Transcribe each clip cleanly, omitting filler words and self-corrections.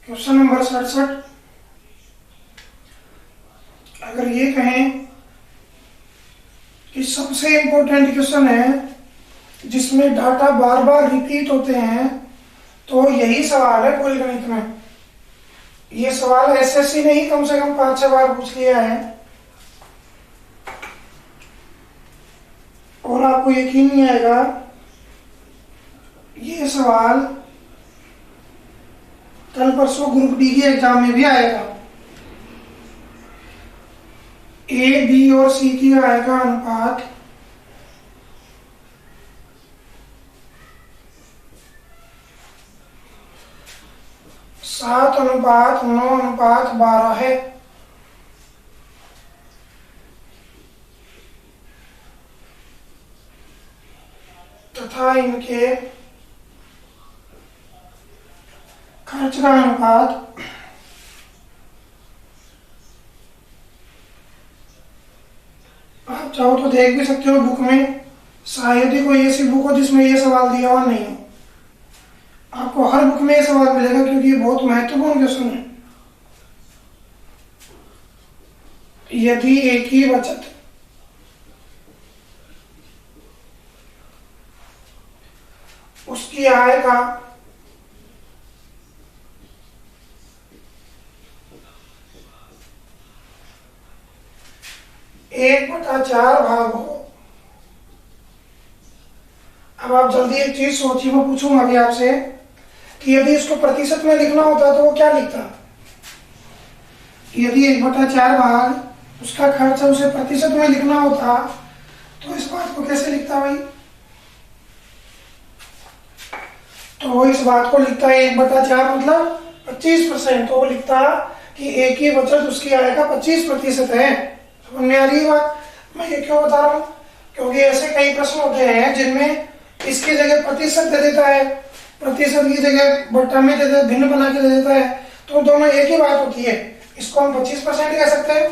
Question number 67। अगर ये कहें कि सबसे इंपॉर्टेंट क्वेश्चन है जिसमें डाटा बार बार रिपीट होते हैं, तो यही सवाल है पूरे गणित में। ये सवाल एसएससी ने ही कम से कम 5-6 बार पूछ लिया है और आपको यकीन नहीं आएगा, ये सवाल कल परसों ग्रुप डी के एग्जाम में भी आएगा। ए, बी और सी की आएगा अनुपात 7:9:12 है। तथा इनके खर्च का अनुपात आप चाहो तो देख भी सकते हो बुक में, शायद ही कोई ऐसी बुक हो जिसमें ये सवाल दिया हुआ नहीं हो। आपको हर बुक में ये सवाल मिलेगा क्योंकि ये बहुत महत्वपूर्ण क्वेश्चन है। यदि एक ही बचत उसकी आय का 1/4 भाग हो। अब आप जल्दी एक चीज सोचिए, मैं पूछूंगा अभी आपसे कि यदि इसको प्रतिशत में लिखना होता तो वो क्या लिखता? यदि 1/4 भाग उसका खर्च है उसे प्रतिशत में लिखना होता तो इस बात को कैसे लिखता भाई? तो वो इस बात को लिखता है 1/4 मतलब 25%। तो वो लिखता कि एक ही बचत उसकी आय का 25% है। समझ में आ रही है बात? मैं ये क्यों बता रहा हूँ, क्योंकि ऐसे कई प्रश्न होते हैं जिनमें इसकी जगह प्रतिशत दे देता है, प्रतिशत की जगह बट्टा में दे देता, भिन्न बना के दे देता है, तो दोनों एक ही बात होती है। इसको हम 25% कह सकते हैं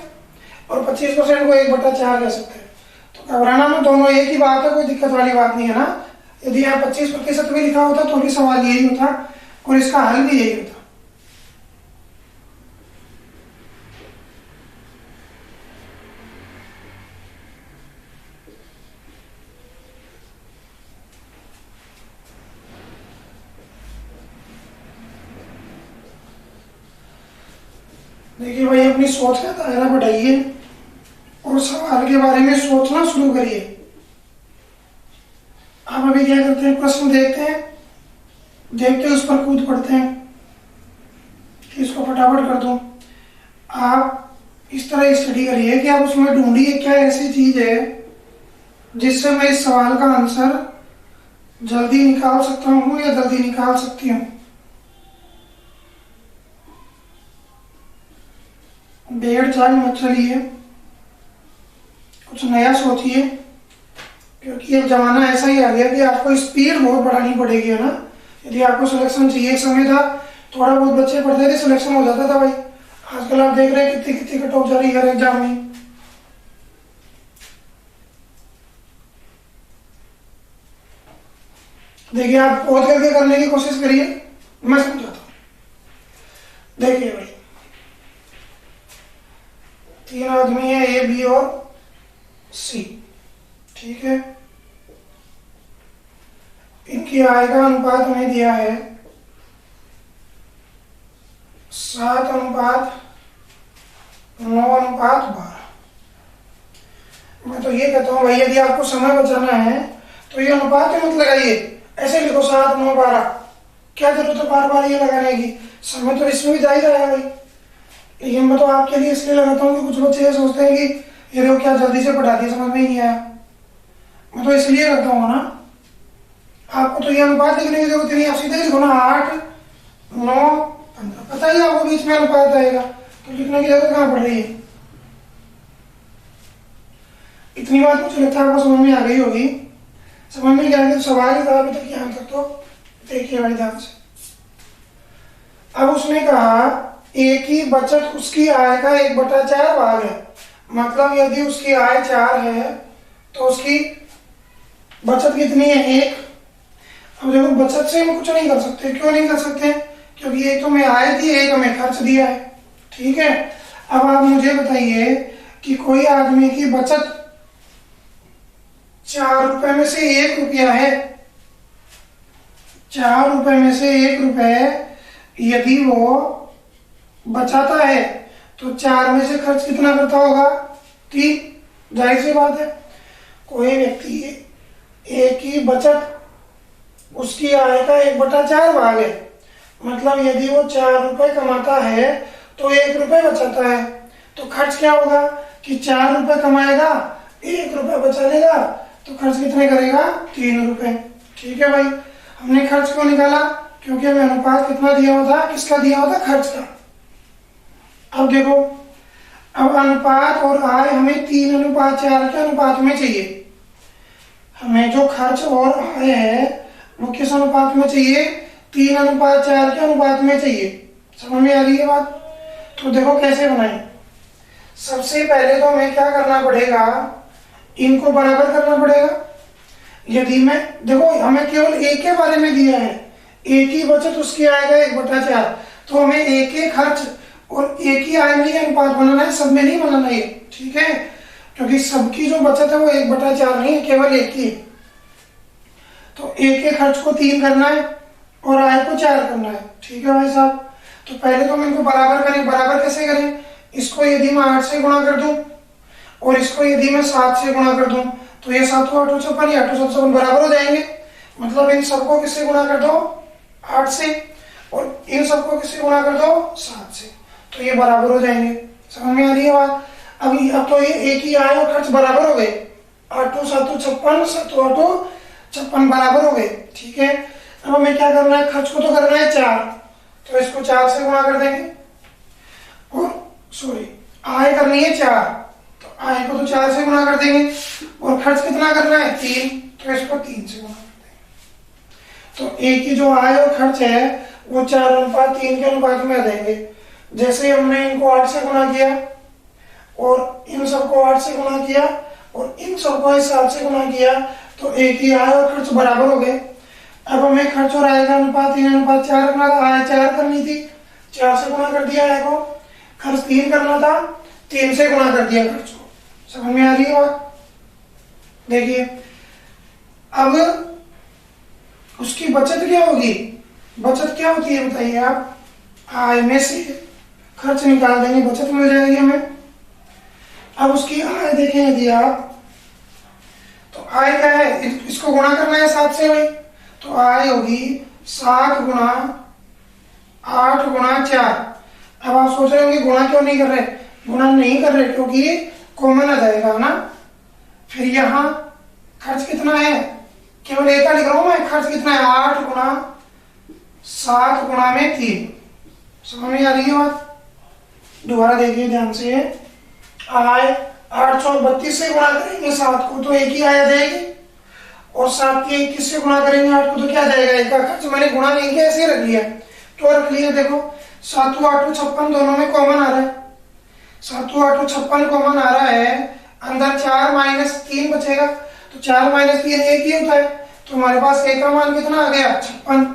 और 25% को 1/4 कह सकते हैं। तो घबराना में, दोनों एक ही बात है, कोई दिक्कत वाली बात नहीं है ना। यदि यहाँ 25% भी लिखा होता तो भी सवाल यही होता और इसका हल भी यही होता। देखिए भाई, अपनी सोच का दायरा बढ़ाइए और सवाल के बारे में सोचना शुरू करिए। आप अभी क्या करते हैं, प्रश्न देखते हैं, देखते उस पर कूद पड़ते हैं कि इसको फटाफट कर दूं। आप इस तरह स्टडी करिए कि आप उसमें ढूंढिए क्या ऐसी चीज है जिससे मैं इस सवाल का आंसर जल्दी निकाल सकता हूं या जल्दी निकाल सकती हूँ। बेड़ चाल मत चलिए, कुछ नया सोचिए, क्योंकि अब जमाना ऐसा ही आ गया कि आपको स्पीड बहुत बढ़ानी पड़ेगी, है ना। यदि आपको सिलेक्शन चाहिए, एक समय था थोड़ा बहुत बच्चे पढ़ते थे सिलेक्शन हो जाता था भाई। आजकल आप देख रहे हैं कितनी कितनी कट ऑफ जा रही है हर एग्जाम में। देखिए, आप पहुंच करके करने की कोशिश करिए, मैं समझाता हूं। देखिए भाई, 3 आदमी है, ए, बी और सी, ठीक है। इनकी आय का अनुपात हमें दिया है 7:9:12। मैं तो ये कहता हूँ भाई, यदि आपको समय बचाना है तो ये अनुपात मत लगाइए, ऐसे लिखो 7:9:12। क्या जरूरत है बार बार ये लगाने की? समय तो इसमें भी जा ही रहा है भाई। लेकिन मैं तो आपके लिए इसलिए लगाता हूँ कि कुछ बच्चे ये सोचते हैं कि ये लोग क्या जल्दी से पढ़ा दिया, समझ में ही नहीं आया। मैं तो इसलिए रखता हूँ ना। आपको तो ये अनुपात लिखने की जरूरत नहीं, आप सीधे लिखो ना 8, 9, 15। पता ही आपको बीच में अनुपात आएगा, तो लिखने की जरूरत कहाँ पड़ रही है? इतनी बात मुझे लगता है आपको समझ में आ गई होगी। समझ में क्या है, सवाल ही था अभी तक यहाँ तक। तो देखिए भाई ध्यान से। अब उसने कहा एक ही बचत उसकी आय का 1/4 भाग है। मतलब यदि उसकी आय 4 है तो उसकी बचत कितनी है? 1। अब देखो, बचत से हम कुछ नहीं कर सकते। क्यों नहीं कर सकते? क्योंकि क्योंकि एक तो मैं आय थी, एक हमें खर्च दिया है। ठीक है, अब आप मुझे बताइए कि कोई आदमी की बचत 4 रुपए में से 1 रुपया है, 4 रुपए में से 1 रुपए यदि वो बचाता है तो 4 में से खर्च कितना करता होगा? 3। जाहिर सी बात है, कोई व्यक्ति एक की बचत उसकी आय का 1/4 भाग है। मतलब यदि वो 4 रुपए कमाता है तो 1 रुपए बचाता है, तो खर्च क्या होगा कि 4 रुपए कमाएगा, 1 रुपए बचा लेगा, तो खर्च कितने करेगा? 3 रुपए। ठीक है भाई, हमने खर्च क्यों निकाला? क्योंकि हमें अनुपात कितना दिया हुआ था? किसका दिया हुआ था? खर्च का। अब देखो, अब अनुपात और आय हमें 3:4 के अनुपात में चाहिए। हमें जो खर्च और आय है वो किस अनुपात में चाहिए? 3:4 के अनुपात में चाहिए। समझ में आ रही है बात? तो देखो कैसे बनाए। सबसे पहले तो हमें क्या करना पड़ेगा? इनको बराबर करना पड़ेगा। यदि मैं देखो, हमें केवल एक के बारे में दिया है, एक ही बचत उसकी आएगा 1/4, तो हमें एक ही खर्च और एक ही आय में ही अनुपात बनाना है, सब में नहीं बनाना है। ठीक है, क्योंकि सबकी जो बचत है वो 1/4 नहीं है, केवल एक ही है। तो एक के खर्च को 3 करना है और आय को 4 करना है। ठीक है भाई साहब, तो पहले तो हम इनको बराबर करें। बराबर कैसे करें? इसको यदि मैं 8 से गुणा कर दूं और इसको यदि मैं 7 से गुणा कर दूं, तो ये 7 को 8 56, 8 56 बराबर हो जाएंगे। मतलब इन सबको किससे गुणा कर दो? 8 से, और इन सबको किससे गुणा कर दो? 7 से, तो ये बराबर हो जाएंगे। समझ में आ रही है बात? अब तो ये एक ही आय और खर्च बराबर हो गए। 8 7 56, 7 8 56 बराबर हो गए। ठीक है, अब हमें क्या करना है? खर्च को तो करना है 4, तो इसको 4 से गुणा कर देंगे। और सॉरी, आय करनी है 4, तो आय को तो 4 से गुणा कर देंगे। और खर्च कितना करना है? 3, तो इसको 3 से गुणा कर देंगे। तो एक की जो आय और खर्च है वो 4:3 के अनुपात में आ जाएंगे। जैसे हमने इनको 8 से गुणा किया और इन सबको 8 से गुणा किया और इन सबको 7 से गुणा किया, तो एक ही आय और खर्च बराबर हो गए। अब हमें खर्च और आय का अनुपात 3:4 रखना था। आय 4 करनी थी, 4 से गुणा कर दिया आय को। खर्च 3 करना था, 3 से गुणा कर दिया खर्च को। समझ में आ रही है बात? देखिए, अब उसकी बचत क्या होगी? बचत क्या होती है बताइए आप? आय में से खर्च निकाल देंगे, बचत मिल जाएगी हमें। अब उसकी आय देखें यदि आप, तो आय क्या है? इसको गुणा करना है 7 से भाई, तो आय होगी 7 गुणा 8 गुणा 4। अब आप सोच रहे होंगे गुणा क्यों नहीं कर रहे? गुणा नहीं कर रहे क्योंकि कॉमन आ जाएगा ना। फिर यहाँ खर्च कितना है? केवल एक का लिख रहा हूं मैं। खर्च कितना है? 8 गुणा 7 गुणा में 3। समझ में आ रही है बात? दोबारा देखिए ध्यान से। आय 832 से गुणा करेंगे 7 को तो एक ही आय आ जाएगी, और 7 के 21 से गुणा करेंगे 8 को तो क्या जाएगा? एक का खर्च। मैंने गुणा नहीं किया, ऐसे रख लिया, तो रख लिया। देखो 7 8 56 दोनों में कॉमन आ रहा है। 7 8 56 कॉमन आ रहा है, अंदर 4 - 3 बचेगा, तो 4 - 3 एक ही होता है, तो हमारे पास एक का मान कितना आ गया? 56।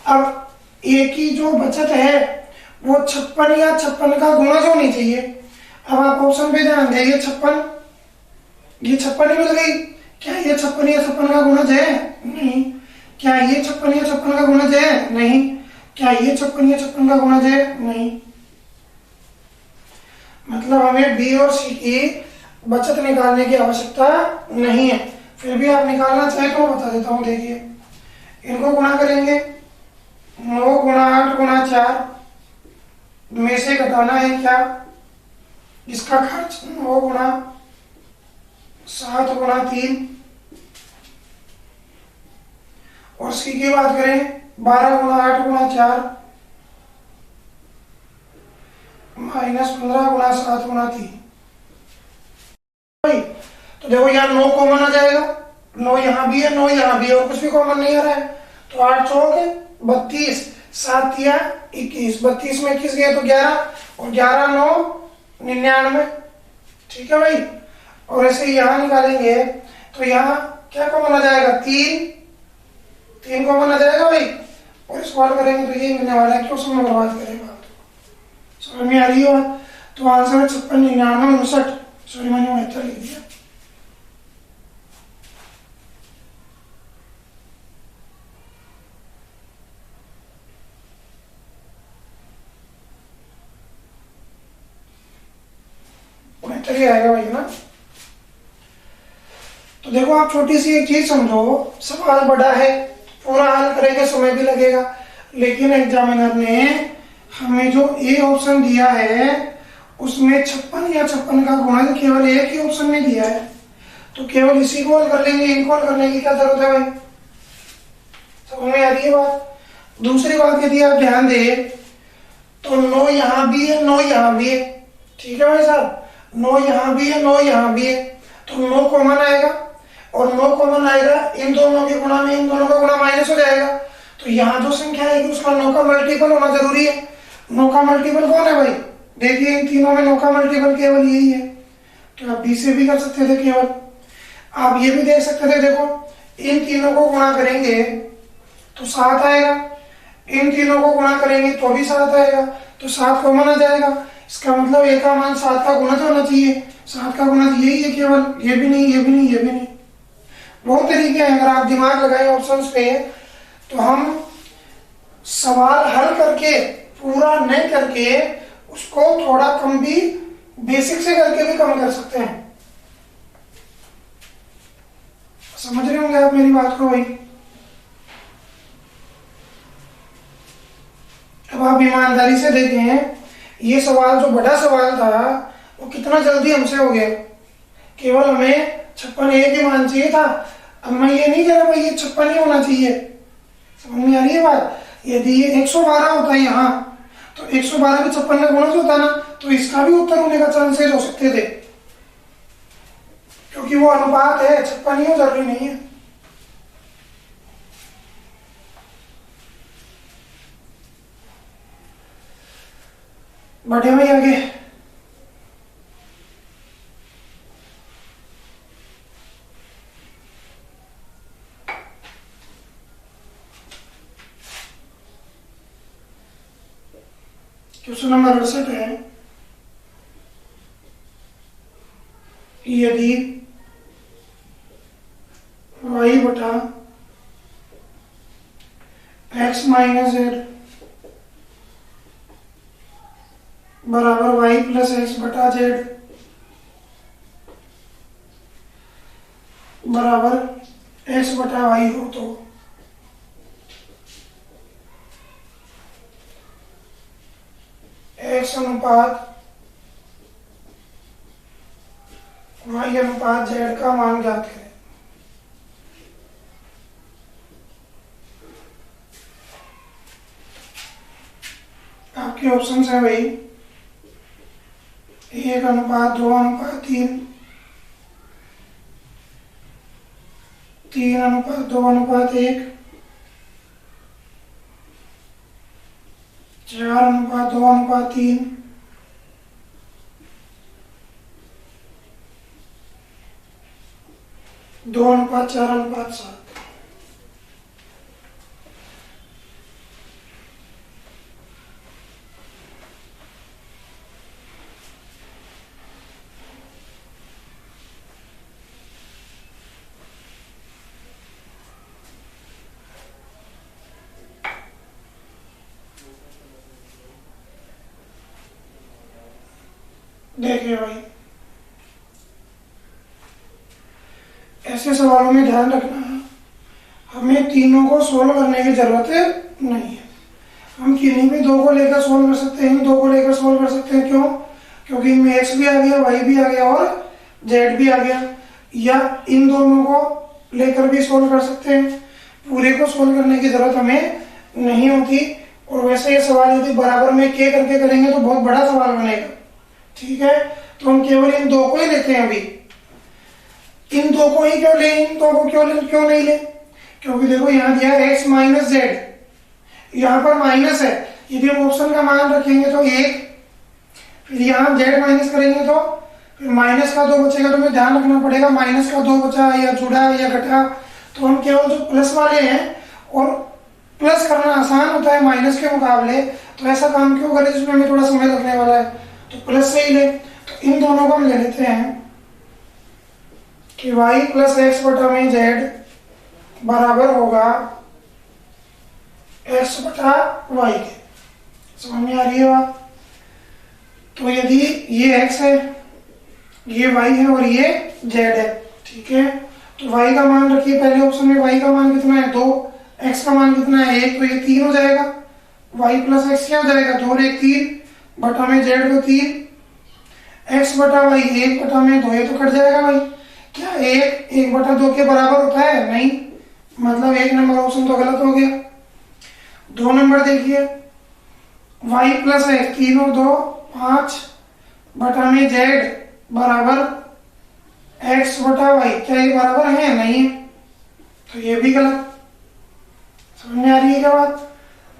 अब एक की जो बचत है वो 56 या 56 का गुणज होनी चाहिए। अब आप ऑप्शन पे ध्यान देंगे, 56, ये 56 ही मिल गई। क्या ये 56 या 56 का गुणज है? नहीं। क्या ये 56 या 56 का गुणज है? नहीं। क्या ये 56 या 56 का गुणज है? नहीं। मतलब हमें बी और सी की बचत निकालने की आवश्यकता नहीं है। फिर भी आप निकालना चाहे तो बता देता हूं। देखिए, इनको गुणा करेंगे, 9 गुणा 8 गुणा 4 में से घटाना है क्या? इसका खर्च 9 गुणा 7 गुणा 3, और सी की बात करें 12 गुणा 8 गुणा 4 माइनस 15 गुणा 7 गुणा 3। तो देखो यहाँ 9 कॉमन आ जाएगा, 9 यहाँ भी है, 9 यहाँ भी है, और कुछ भी कॉमन नहीं आ रहा है। तो 8 चौक 32, 7 या 21, 32 में 21 गया तो 11, और 11 9 99। ठीक है भाई। और ऐसे यहाँ निकालेंगे तो यहाँ क्या कॉमन आ जाएगा? 3 कॉमन आ जाएगा भाई, और इसको हल करेंगे तो ये मिलने वाला है, क्यों समय बर्बाद करेगा। समझ में आ रही है बात। तो आंसर है 56, 99, 59, सॉरी मैंने 69 लिख दिया। चलिए आएगा भाई ना। तो देखो आप छोटी सी एक चीज समझो, सवाल बड़ा है, पूरा हल करेंगे समय भी लगेगा, लेकिन एग्जामिनर ने हमें जो ए ऑप्शन दिया है उसमें 56 या 56 का गुणन केवल एक ही ऑप्शन में दिया है, तो केवल इसी को हल कर लेंगे, इनको हल करने की क्या जरूरत है भाई। समझ में आ रही है बात। दूसरी बात यदि आप ध्यान दें तो 9 यहाँ भी है, 9 यहाँ भी है, ठीक है भाई साहब, 9 यहाँ भी है, 9 यहाँ भी है, तो 9 कॉमन आएगा, और 9 कॉमन आएगा, इन दोनों के गुणा में इन दोनों का गुणा माइनस हो जाएगा, तो यहाँ जो संख्या आएगी उसका 9 का मल्टीपल होना जरूरी है। 9 का मल्टीपल कौन है भाई, देखिए इन तीनों में 9 का मल्टीपल केवल यही है, तो आप बी से भी कर सकते थे केवल। आप ये भी देख सकते थे, देखो इन तीनों को गुणा करेंगे तो 7 आएगा, इन तीनों को गुणा करेंगे तो भी 7 आएगा, तो 7 कॉमन आ जाएगा, इसका मतलब ए का मान 7 का गुणज होना चाहिए, 7 का गुणज यही है केवल, ये भी नहीं, ये भी नहीं, ये भी नहीं। बहुत तरीके हैं, अगर आप दिमाग लगाए ऑप्शंस पे तो हम सवाल हल करके पूरा नहीं करके उसको थोड़ा कम भी बेसिक से करके भी कम कर सकते हैं। समझ रहे होंगे आप मेरी बात को भाई। अब आप ईमानदारी से देखें, ये सवाल जो बड़ा सवाल था वो कितना जल्दी हमसे हो गया, केवल हमें 56 एक ही मान चाहिए था। अब मैं ये नहीं कह रहा भाई ये 56 ही होना चाहिए, समझ में आ रही है बात। यदि ये 112 होता है यहाँ, तो 112 भी 56 का गुणज होता ना, तो इसका भी उत्तर होने का चांसेस हो सकते थे, क्योंकि वो अनुपात है, 56 ही हो जरूरी नहीं है। बढ़े भाई आगे। क्वेश्चन नंबर 68 है, यदि y बटा x माइनस जेड बराबर y प्लस एक्स बटा जेड बराबर x बटा y हो, तो x अनुपात y अनुपात z का मान ज्ञात करें। आपके ऑप्शन है भाई 1 अनुपात 2 अनुपात 3, 3 अनुपात 2 अनुपात 1, 4 अनुपात 2 अनुपात 3, 2 अनुपात 4 अनुपात 7। देखिए भाई, ऐसे सवालों में ध्यान रखना है, हमें तीनों को सोल्व करने की जरूरत नहीं है। हम किन्हीं भी 2 को लेकर सोल्व कर सकते हैं, 2 को लेकर सोल्व कर सकते हैं। क्यों? क्योंकि इनमें x भी आ गया, y भी आ गया और z भी आ गया, या इन दोनों को लेकर भी सोल्व कर सकते हैं। पूरे को सोल्व करने की जरूरत हमें नहीं होती। और वैसे ये सवाल यदि बराबर में k करके करेंगे तो बहुत बड़ा सवाल बनेगा, ठीक है। तो हम केवल इन 2 को ही लेते हैं। अभी इन 2 को ही क्यों ले, इन 2 को क्यों नहीं ले? क्योंकि देखो यहाँ दिया x माइनस जेड, यहाँ पर माइनस है, यदि हम ऑप्शन का मान रखेंगे तो 1, फिर यहाँ z माइनस करेंगे तो फिर माइनस का 2 बचेगा। तो हमें ध्यान रखना पड़ेगा माइनस का 2 बचा या जुड़ा या घटा, तो हम केवल जो प्लस वाले हैं और प्लस करना आसान होता है माइनस के मुकाबले, तो ऐसा काम क्यों करें जिसमें हमें थोड़ा समय लगने वाला है, तो प्लस से ही ले। तो इन दोनों को हम ले लेते हैं कि y प्लस एक्स बटा में z बराबर होगा x बटा y के। समझ में आ रही है बात? तो यदि ये x है, ये y है और ये z है, ठीक है, तो y का मान रखिए पहले ऑप्शन में, y का मान कितना है 2, x का मान कितना है 1, तो ये 3 हो जाएगा। y प्लस एक्स क्या हो जाएगा 2 और 1 3 बटा में z को 3, x बटा y 1 बटा में 2, ये तो कट जाएगा भाई। क्या 1 बटा 2 के बराबर होता है? नहीं, मतलब 1 नंबर ऑप्शन तो गलत हो गया। 2 नंबर देखिए, y प्लस एक्स 3 और 2 5 बटा में z बराबर x बटा y, क्या ये बराबर है? नहीं है, तो ये भी गलत। समझ में आ रही है क्या बात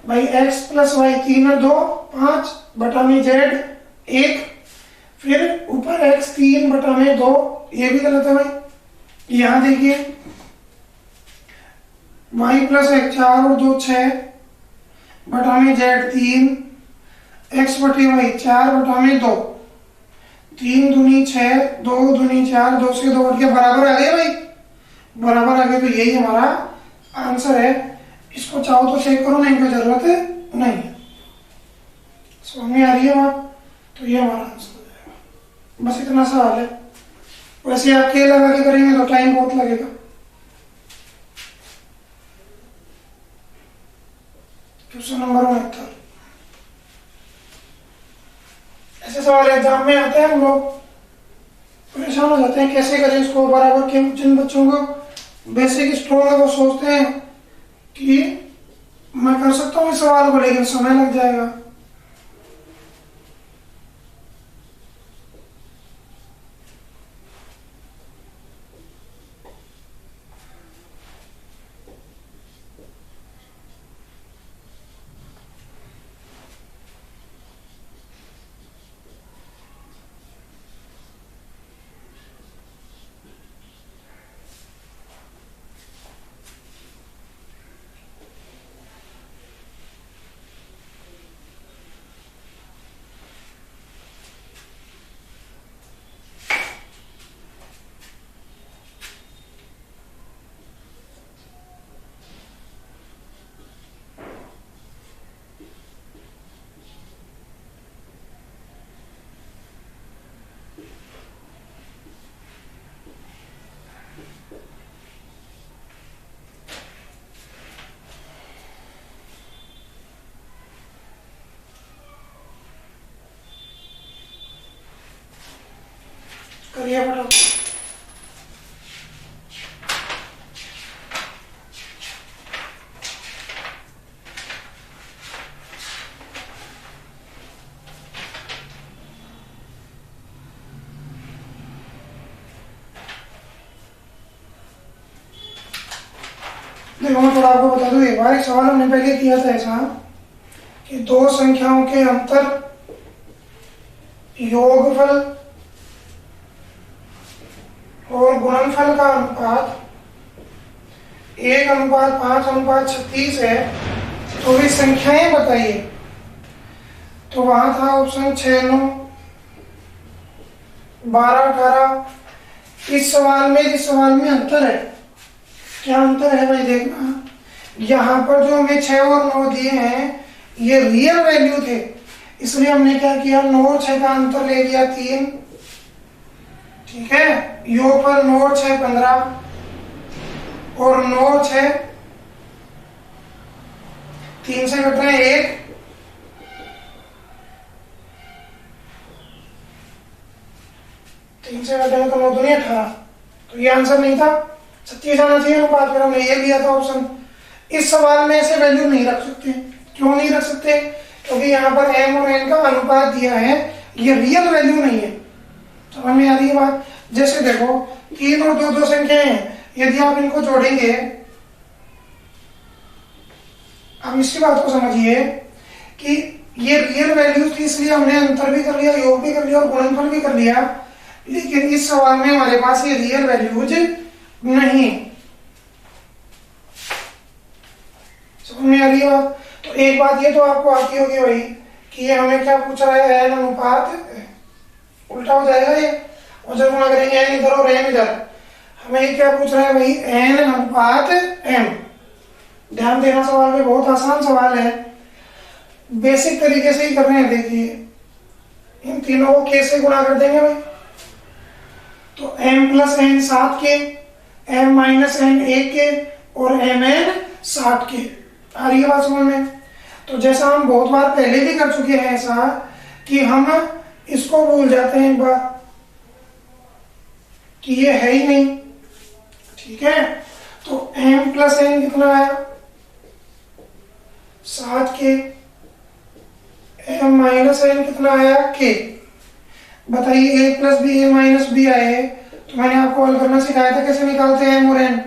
भाई? x प्लस वाई 3 और 2 5 बटा में z 1, फिर ऊपर x 3 बटा में 2, ये भी गलत है भाई। यहां देखिए y प्लस एक्स 4 और 2 6 बटा में z 3, x बटे y 4 बटा में 2, 3 दूनी 6, 2 दूनी 4, 2 से 2 कट के बराबर आ गए भाई, बराबर आ गए, तो यही हमारा आंसर है। इसको चाहो तो चेक करो, नहीं कोई जरूरत है नहीं है। समझ में आ रही है बात? तो ये हमारा आंसर हो जाएगा। बस इतना सवाल है। वैसे आप के लगा के करेंगे तो टाइम बहुत लगेगा। Question number 69। ऐसे सवाल एग्जाम में आते हैं, हम लोग परेशान हो जाते हैं कैसे करें इसको बराबर के। जिन बच्चों को बेसिक स्ट्रॉन्ग है वो सोचते हैं कि मैं कर सकता हूँ इस सवाल को, लेकिन समय लग जाएगा। करिए फटाफट। देखो मैं थोड़ा आपको बता दूं, एक बार एक सवाल हमने पहले किया था ऐसा कि दो संख्याओं के अंतर योगफल और गुणनफल का अनुपात 1:5:36 है, तो वे संख्याएं बताइए। तो वहां था ऑप्शन 6 9 12 18। इस सवाल में अंतर है। क्या अंतर है भाई? देखना, यहाँ पर जो हमें 6 और 9 दिए हैं ये रियल वैल्यू थे, इसलिए हमने क्या किया 9 और 6 का अंतर ले लिया 3, ठीक है। योग पर 9 और 6 15 और 9 और 6 3 से कट रहे हैं 1, तीन से कटेगा तो 9 दूनी 18। तो ये आंसर नहीं था, 36 आना चाहिए अनुपात, फिर हमने ये लिया था ऑप्शन। इस सवाल में ऐसे वैल्यू नहीं रख सकते। क्यों नहीं रख सकते? क्योंकि यहाँ पर m और n का अनुपात दिया है, ये रियल वैल्यू नहीं है। समझ में आ रही है बात? जैसे देखो 3 और 2 संख्याएं हैं, यदि आप इनको जोड़ेंगे, अब इसी बात को समझिए कि ये रियल वैल्यू थी, इसलिए हमने अंतर भी कर लिया, योग भी कर लिया और गुणनफल भी कर लिया, लेकिन इस सवाल में हमारे पास ये रियल वैल्यूज नहीं। समझ समझ में आ रही है बात? तो एक बात ये तो आपको आती होगी भाई कि ये हमें क्या पूछ रहा है, एन अनुपात उल्टा हो जाएगा ये, और जब गुणा करेंगे एन इधर और एन इधर, हमें ये क्या पूछ रहा है भाई, एन अनुपात एम। ध्यान देना, सवाल में बहुत आसान सवाल है, बेसिक तरीके से ही कर रहे हैं। देखिए इन तीनों को के से गुणा कर देंगे भाई, तो m प्लस एन 7 के, m माइनस एन 1 के और एम एन 60 के। आ रही है बात समझ में? तो जैसा हम बहुत बार पहले भी कर चुके हैं ऐसा कि हम इसको भूल जाते हैं एक बार कि ये है ही नहीं, ठीक है। तो m प्लस एन कितना आया 7 के, m माइनस एन कितना आया k। बताइए a plus B a minus B आए तो मैंने आपको हल करना सिखाया था कैसे निकालते हैं m और n।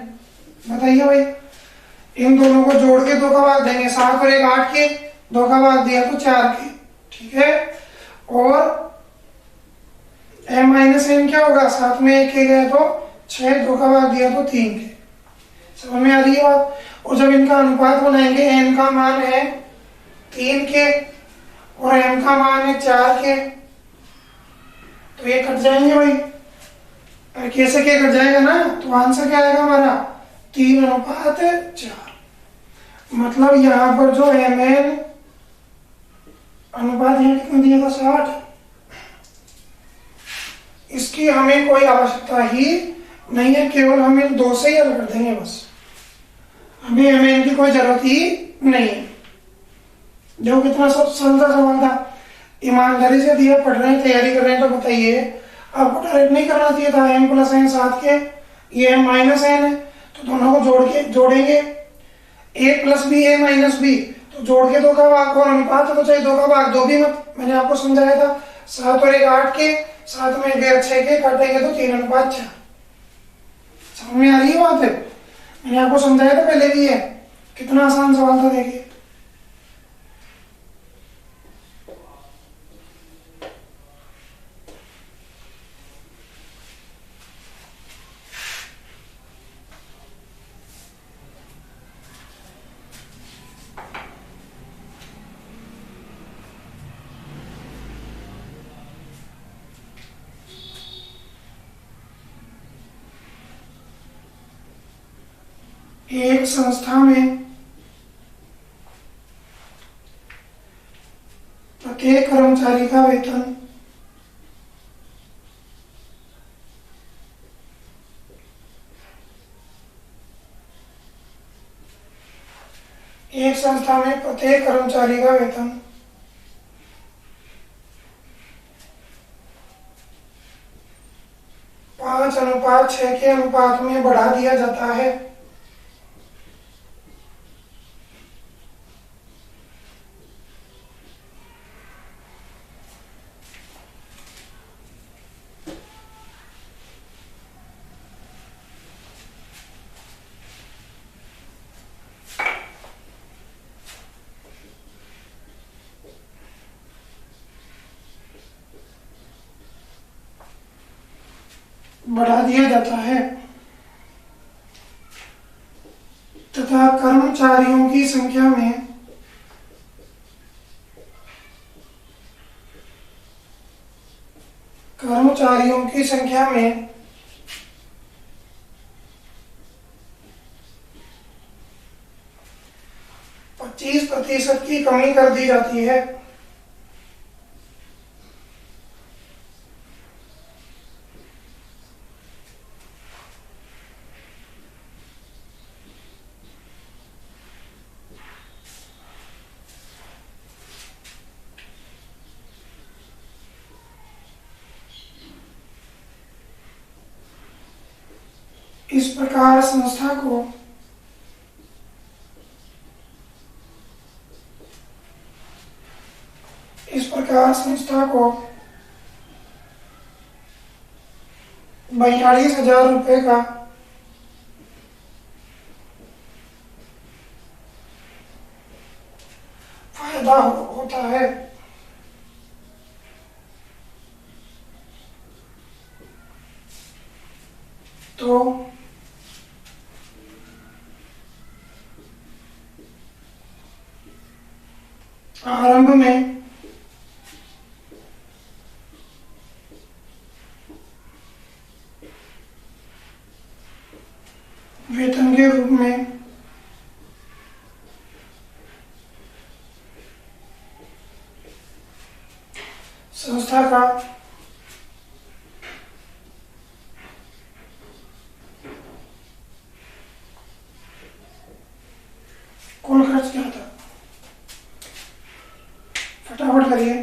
बताइए भाई, इन दोनों को जोड़ के 2 का भाग देंगे, 7 और 1 8 के, 2 का भाग दिया तो 4 के, ठीक है। और m माइनस एन क्या होगा, 7 में 1 के गए तो 6, 2 का भाग दिया तो 3 के। समझ में आ रही है बात? और जब इनका अनुपात बनाएंगे, n का मान है 3 के और m का मान है 4 के, तो ये कट जाएंगे भाई, कैसे क्या कट जाएगा ना, तो आंसर क्या आएगा हमारा 3 अनुपात 4। मतलब यहाँ पर जो एम एन अनुपात यहाँ कितना दिया था 60, इसकी हमें कोई आवश्यकता ही नहीं है, केवल हम इन 2 से ही हल कर देंगे बस, हमें एम एन की कोई जरूरत ही नहीं है। जो कितना सब सरल सा सवाल था, ईमानदारी से दिया, पढ़ रहे हैं तैयारी कर रहे हैं तो बताइए, आपको डायरेक्ट नहीं करना चाहिए था। m प्लस एन 7 के, ये m माइनस एन है तो दोनों को जोड़ेंगे, a plus B a minus B, तो जोड़ के 2 का भाग, और अनुपात है तो चाहिए 2 का भाग 2 भी मत, मैंने आपको समझाया था। 7 और 1 8 के, 7 में 1 6 के, काटेंगे तो 3 अनुपात 4। समझ में आ रही है बात है? मैंने आपको समझाया था पहले भी है, कितना आसान सवाल था देखिए। एक संस्था में प्रत्येक कर्मचारी का वेतन एक संस्था में प्रत्येक कर्मचारी का वेतन 5:6 के अनुपात में बढ़ा दिया जाता है। बढ़ा दिया जाता है तथा कर्मचारियों की संख्या में कर्मचारियों की संख्या में 25% की कमी कर दी जाती है। इस प्रकार संस्था को 42,000 रुपये का फायदा होता है। तो आरंभ में वेतन के रूप में संस्था का कुल खर्च क्या था? फटाफट करिए।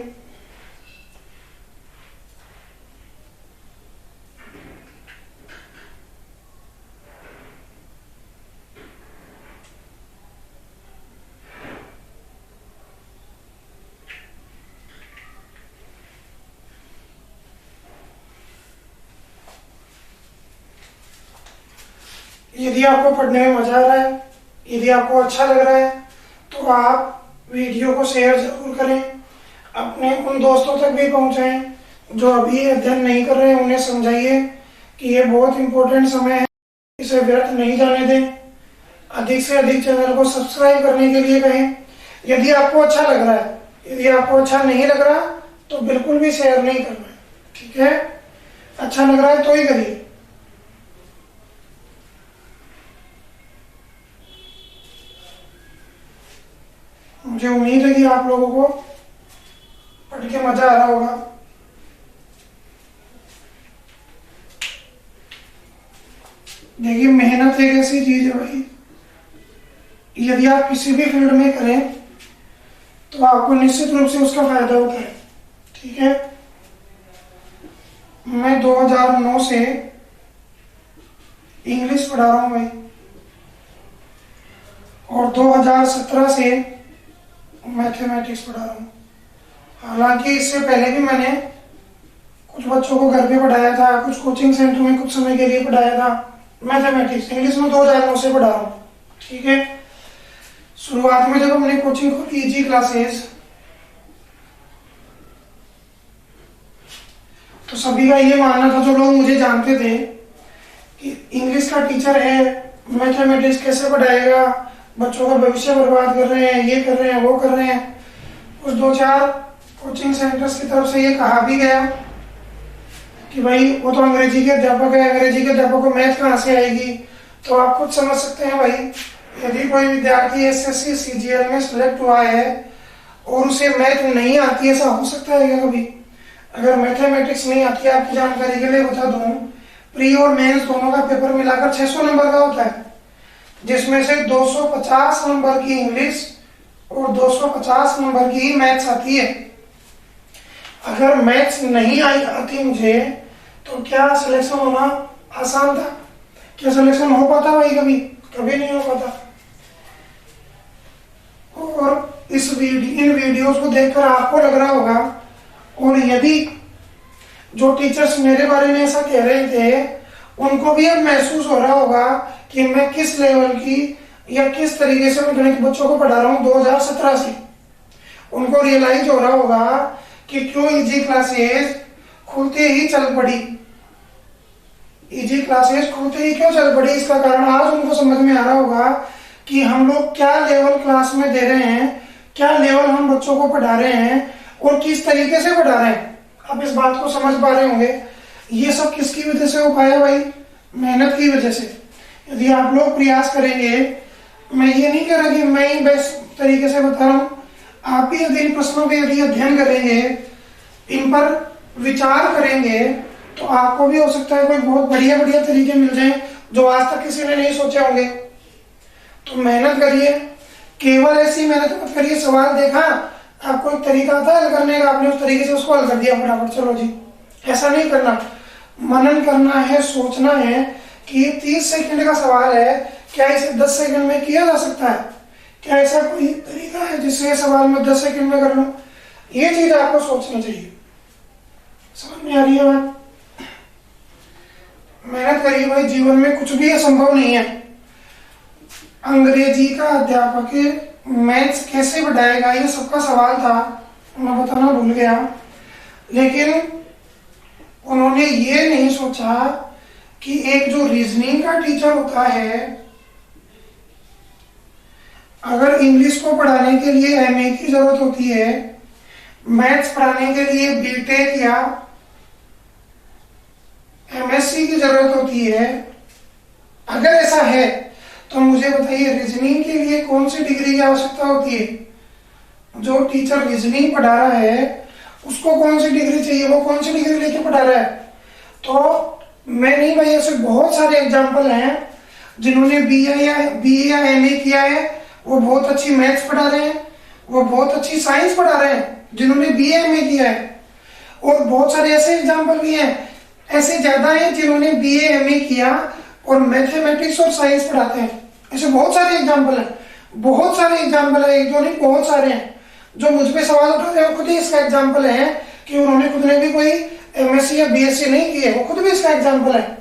यदि आपको पढ़ने में मजा आ रहा है, यदि आपको अच्छा लग रहा है, तो आप वीडियो को शेयर जरूर करें, अपने उन दोस्तों तक भी पहुंचाएं जो अभी अध्ययन नहीं कर रहे हैं। उन्हें समझाइए कि ये बहुत इंपॉर्टेंट समय है, इसे व्यर्थ नहीं जाने दें। अधिक से अधिक चैनल को सब्सक्राइब करने के लिए कहें। यदि आपको अच्छा लग रहा है, यदि आपको अच्छा नहीं लग रहा तो बिल्कुल भी शेयर नहीं करना है, ठीक है? अच्छा लग रहा है तो ही करिए। मुझे उम्मीद है कि आप लोगों को पढ़ के मजा आ रहा होगा। देखिए, मेहनत एक ऐसी चीज है भाई, यदि आप किसी भी फील्ड में करें तो आपको निश्चित रूप से उसका फायदा होता है, ठीक है? मैं 2009 से इंग्लिश पढ़ा रहा हूँ भाई, और 2017 से मैथमेटिक्स पढ़ा रहा हूँ। हालांकि इससे पहले भी मैंने कुछ बच्चों को घर पे पढ़ाया था, कुछ कोचिंग सेंटर में कुछ समय के लिए पढ़ाया था मैथमेटिक्स। इंग्लिश में 2009 से पढ़ा रहा हूँ, ठीक है? शुरुआत में जब हमने कोचिंग खोली ईजी क्लासेस, तो सभी का ये मानना था, जो लोग मुझे जानते थे, कि इंग्लिश का टीचर है, मैथमेटिक्स कैसे पढ़ाएगा, बच्चों का भविष्य बर्बाद कर रहे हैं, ये कर रहे हैं, वो कर रहे हैं। कुछ 2-4 कोचिंग सेंटर्स की तरफ से ये कहा भी गया कि भाई वो तो अंग्रेजी के अध्यापक है, अंग्रेजी के अध्यापक को मैथ कहाँ से आएगी? तो आप खुद समझ सकते हैं भाई, यदि कोई विद्यार्थी एसएससी सीजीएल में सिलेक्ट हुआ है और उसे मैथ नहीं आती है, ऐसा हो सकता है क्या कभी? अगर मैथमेटिक्स नहीं आती है, आपकी जानकारी के लिए बता दूं, प्री और मेंस दोनों का पेपर मिलाकर 600 नंबर का होता है, जिसमें से 250 नंबर की इंग्लिश और 250 नंबर की मैथ्स आती है। अगर मैथ्स नहीं आती मुझे, तो क्या सिलेक्शन होना आसान था? क्या सिलेक्शन हो पाता भाई? कभी कभी नहीं हो पाता। और इन वीडियोस को देखकर आपको लग रहा होगा, और यदि जो टीचर्स मेरे बारे में ऐसा कह रहे थे, उनको भी अब महसूस हो रहा होगा कि मैं किस लेवल की या किस तरीके से मैं गणित बच्चों को पढ़ा रहा हूँ 2017 से। उनको रियलाइज हो रहा होगा कि क्यों ईजी क्लासेस खुलते ही चल पड़ी, ईजी क्लासेस खुलते ही क्यों चल पड़ी। इसका कारण आज उनको समझ में आ रहा होगा कि हम लोग क्या लेवल क्लास में दे रहे हैं, क्या लेवल हम बच्चों को पढ़ा रहे हैं और किस तरीके से पढ़ा रहे हैं। आप इस बात को समझ पा रहे होंगे। ये सब किसकी वजह से हो पाया भाई? मेहनत की वजह से। यदि आप लोग प्रयास करेंगे, मैं ये नहीं कह रहा कि मैं ही बेस्ट तरीके से बता रहा हूँ, आप भी यदि इन प्रश्नों के यदि अध्ययन करेंगे, इन पर विचार करेंगे, तो आपको भी हो सकता है कोई बहुत बढ़िया बढ़िया तरीके मिल जाएं जो आज तक किसी ने नहीं सोचे होंगे। तो मेहनत करिए, केवल ऐसी मेहनत मत करिए। सवाल देखा, आपको एक तरीका था हल करने का, आपने उस तरीके से उसको हल कर दिया फटाफट, चलो जी। ऐसा नहीं करना, मनन करना है, सोचना है कि 30 सेकंड का सवाल है, क्या इसे 10 सेकंड में किया जा सकता है? क्या ऐसा कोई तरीका है जिससे सवाल में 10 सेकंड में कर लूं? ये चीज आपको सोचनी चाहिए। समझ में आ रही है बात? मेहनत करिए भाई, जीवन में कुछ भी असंभव नहीं है। अंग्रेजी का अध्यापक मैथ्स कैसे बढ़ाएगा, ये सबका सवाल था, मैं बताना भूल गया। लेकिन उन्होंने ये नहीं सोचा कि एक जो रीजनिंग का टीचर होता है अगर इंग्लिश को पढ़ाने के लिए एमए की जरूरत होती है, मैथ्स पढ़ाने के लिए बीटेक या एमएससी की जरूरत होती है, अगर ऐसा है तो मुझे बताइए रीजनिंग के लिए कौन सी डिग्री की आवश्यकता होती है? जो टीचर रीजनिंग पढ़ा रहा है उसको कौन सी डिग्री चाहिए, वो कौन सी डिग्री लेके पढ़ा रहा है? तो मैं नहीं भाई, ऐसे बहुत सारे एग्जाम्पल हैं जिन्होंने बीए या एमए किया है, वो बहुत अच्छी मैथ्स पढ़ा रहे हैं, वो बहुत अच्छी साइंस पढ़ा रहे हैं जिन्होंने बीए एमए किया है। और बहुत सारे ऐसे एग्जाम्पल भी हैं, ऐसे ज्यादा हैं जिन्होंने बीए एमए किया और मैथमेटिक्स और साइंस पढ़ाते हैं। ऐसे बहुत सारे एग्जाम्पल हैं, बहुत सारे एग्जाम्पल है, एक दो नहीं बहुत सारे हैं। जो मुझ पे सवाल उठा रहे हैं खुद ही इसका एग्जाम्पल है कि उन्होंने खुद ने भी कोई एमएससी या बीएससी नहीं किए, वो खुद भी इसका एग्जाम्पल है।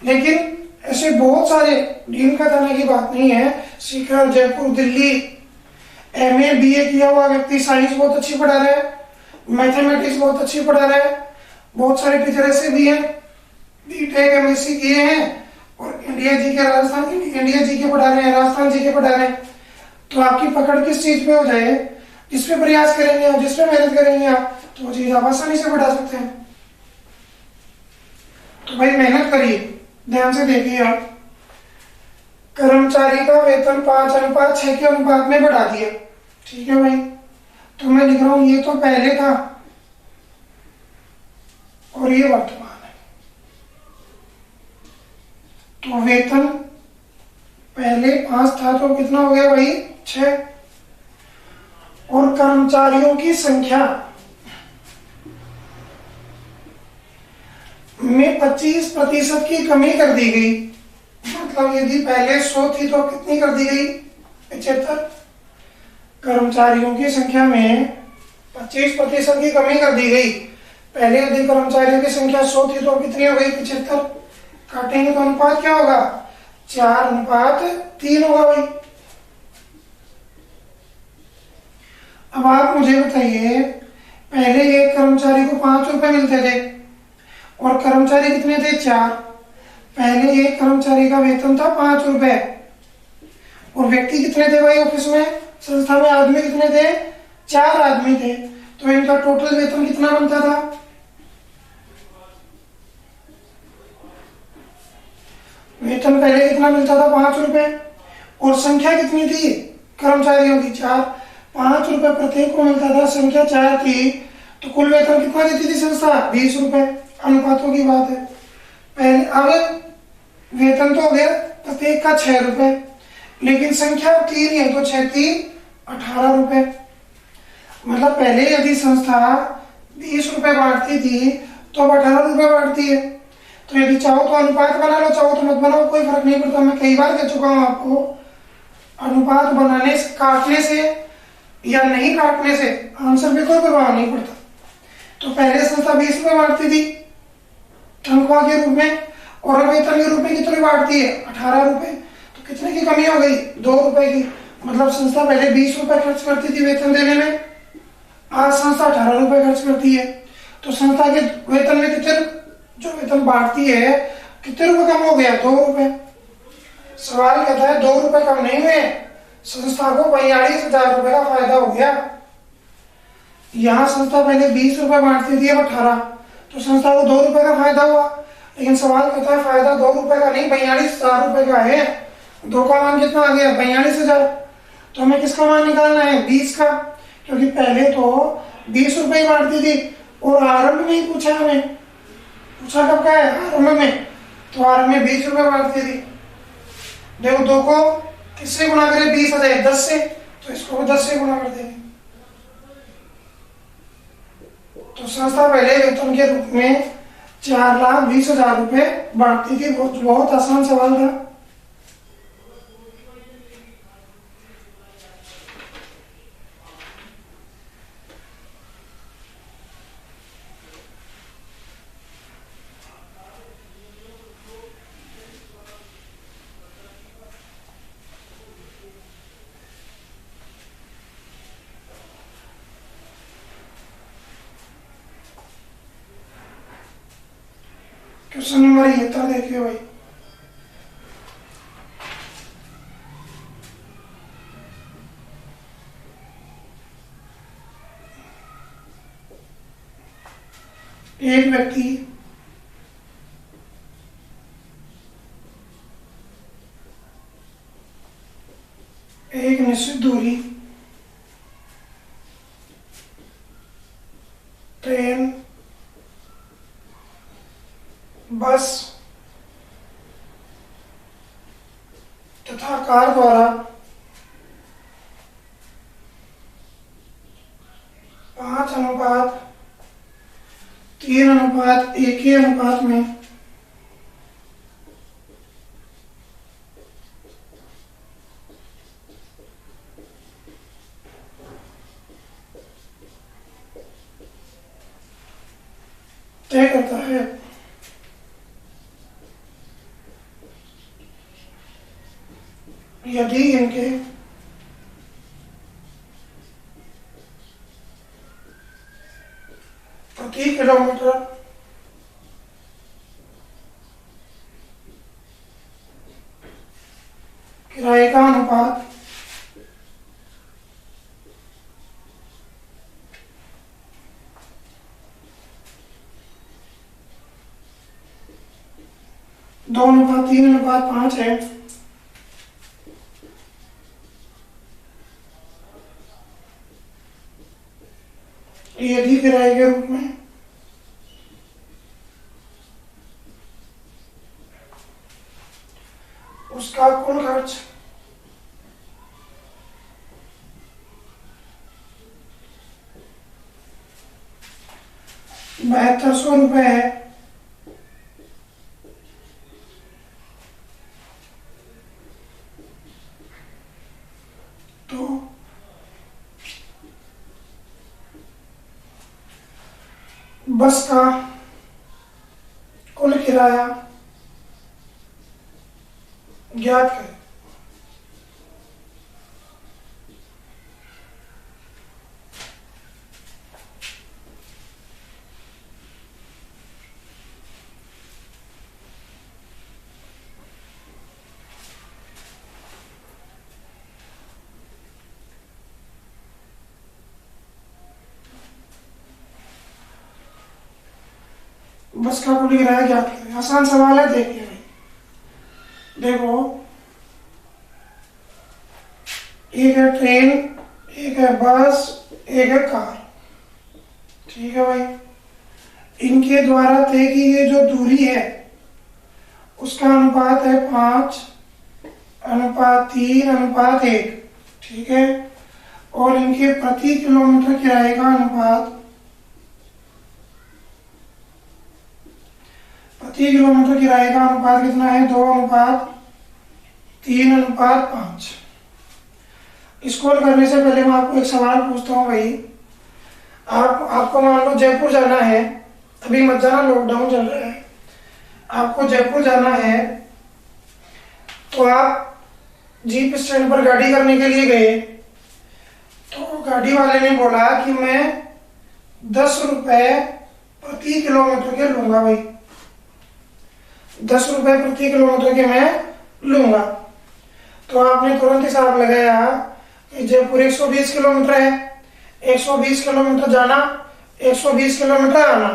लेकिन ऐसे बहुत सारे, इनका कहने की बात नहीं है, सीकर, जयपुर, दिल्ली, एमए बीए किया हुआ व्यक्ति साइंस बहुत अच्छी पढ़ा रहा है, मैथमेटिक्स बहुत अच्छी पढ़ा रहा है। बहुत सारे टीचर ऐसे भी हैं बीटेक एमएससी किए हैं और इंडिया जी के पढ़ा रहे हैं, राजस्थान जी के पढ़ा रहे हैं। तो आपकी पकड़ किस चीज पे हो जाए, जिस पे प्रयास करेंगे आप, जिस पे मेहनत करेंगे आप, तो वो चीज आप आसानी से बढ़ा सकते हैं। तो भाई मेहनत करिए, ध्यान से देखिए आप। कर्मचारी का वेतन 5:6 के अनुपात में बढ़ा दिया, ठीक है भाई। तो मैं लिख रहा हूं ये तो पहले था और ये वर्तमान है। तो वेतन पहले 5 था तो कितना हो गया भाई 6। और कर्मचारियों की संख्या में 25% की कमी कर दी गई। मतलब यदि पहले 100 थी तो कितनी कर दी गई 75। कर्मचारियों की संख्या में 25% की कमी कर दी गई। पहले यदि कर्मचारियों की संख्या 100 थी तो कितनी हो गई 75। काटेंगे तो अनुपात क्या होगा 4:3 होगा भाई। अब आप मुझे बताइए, पहले एक कर्मचारी को 5 रुपए मिलते थे और कर्मचारी कितने थे 4। पहले एक कर्मचारी का वेतन था 5 रुपए और व्यक्ति कितने थे भाई ऑफिस में, संस्था में आदमी कितने थे 4 आदमी थे। तो इनका टोटल वेतन कितना बनता था, वेतन पहले कितना मिलता था 5 रुपए और संख्या कितनी थी कर्मचारियों की 4। 5 रुपए प्रत्येक को मिलता था, संख्या 4 थी, तो कुल वेतन कितना देती थी संस्था 20 रुपए। अनुपातों की बात है। पहले अब वेतन तो हो गया प्रत्येक का 6 रुपए, लेकिन संख्या 3 है तो 6×3 18 रुपए। मतलब पहले यदि संस्था 20 रुपए बांटती थी तो अब 18 रुपए बांटती है। तो यदि चाहो तो अनुपात बना लो, चाहो तो मत बनाओ, कोई फर्क नहीं पड़ता। मैं कई बार कह चुका हूं आपको, अनुपात बनाने से, काटने से या नहीं काटने से आंसर पे कोई प्रभाव नहीं पड़ता। तो पहले संस्था 20 रुपए बांटती थी तनख्वाह के रूप में और वेतन के रूप में कितने बांटती है 18 रुपए। तो कितने की कमी हो गई 2 रुपए की। मतलब संस्था पहले 20 रुपए खर्च करती थी वेतन देने में, आज संस्था 18 रुपए खर्च करती है। तो संस्था के वेतन में कितने, जो वेतन बांटती है कितने रुपए कम हो गया 2 रुपए। सवाल कहता है 2 रुपए कम नहीं हुए, संस्था को 42,000 रुपए का फायदा हो गया। यहाँ संस्था पहले 20 रुपए बांटती थी, अब 18, तो संस्था को 2 रुपए का फायदा हुआ। लेकिन सवाल कहता है फायदा 2 रुपए का नहीं 42,000 रुपए का है। 2 का मान कितना आ गया 42,000। तो हमें किसका मान निकालना है 20 का, क्योंकि पहले तो 20 रुपए ही बांटती थी और आरंभ में ही पूछा, हमें पूछा कब का है आरंभ में, तो आरंभ में 20 रुपए बांटती थी। देखो 2 को किससे गुणा करें 20 हो जाए 10 से, तो इसको 10 से गुणा कर देंगे। तो संस्था पहले वेतन के रूप में 4,20,000 रुपए बांटती थी। बहुत आसान सवाल था। क्वेश्चन नंबर 71 देखिए भाई। एक व्यक्ति एक निश्चित दूरी ट्रेन, बस तथा कार द्वारा 5:3:1 के अनुपात में तय करता है। यदि इनके प्रति किलोमीटर किराए का अनुपात 2:3:5 है, यदि किराए के रूप में उसका कुल खर्च 7200 रुपये है, तो बस का कुल किराया ज्ञात करें। बस का कुल किराया ज्ञात करें। आसान सवाल है, देखिए भाई, देखो एक है ट्रेन, एक है बस, एक है कार, ठीक है भाई। इनके द्वारा तय की ये जो दूरी है उसका अनुपात है 5:3:1, ठीक है। और इनके प्रति किलोमीटर किराए का अनुपात, प्रति किलोमीटर किराए का अनुपात कितना है? 2:3:5। इसको करने से पहले मैं आपको एक सवाल पूछता हूँ भाई, आपको मान लो जयपुर जाना है, अभी मत जाना, लॉकडाउन चल रहा है, आपको जयपुर जाना है, तो आप जीप स्टैंड पर गाड़ी करने के लिए गए, तो गाड़ी वाले ने बोला कि मैं 10 रुपए प्रति किलोमीटर के लूंगा भाई, 10 रुपए प्रति किलोमीटर के मैं लूंगा। तो आपने तुरंत हिसाब लगाया कि जयपुर 120 किलोमीटर है, 120 किलोमीटर जाना, 120 किलोमीटर आना,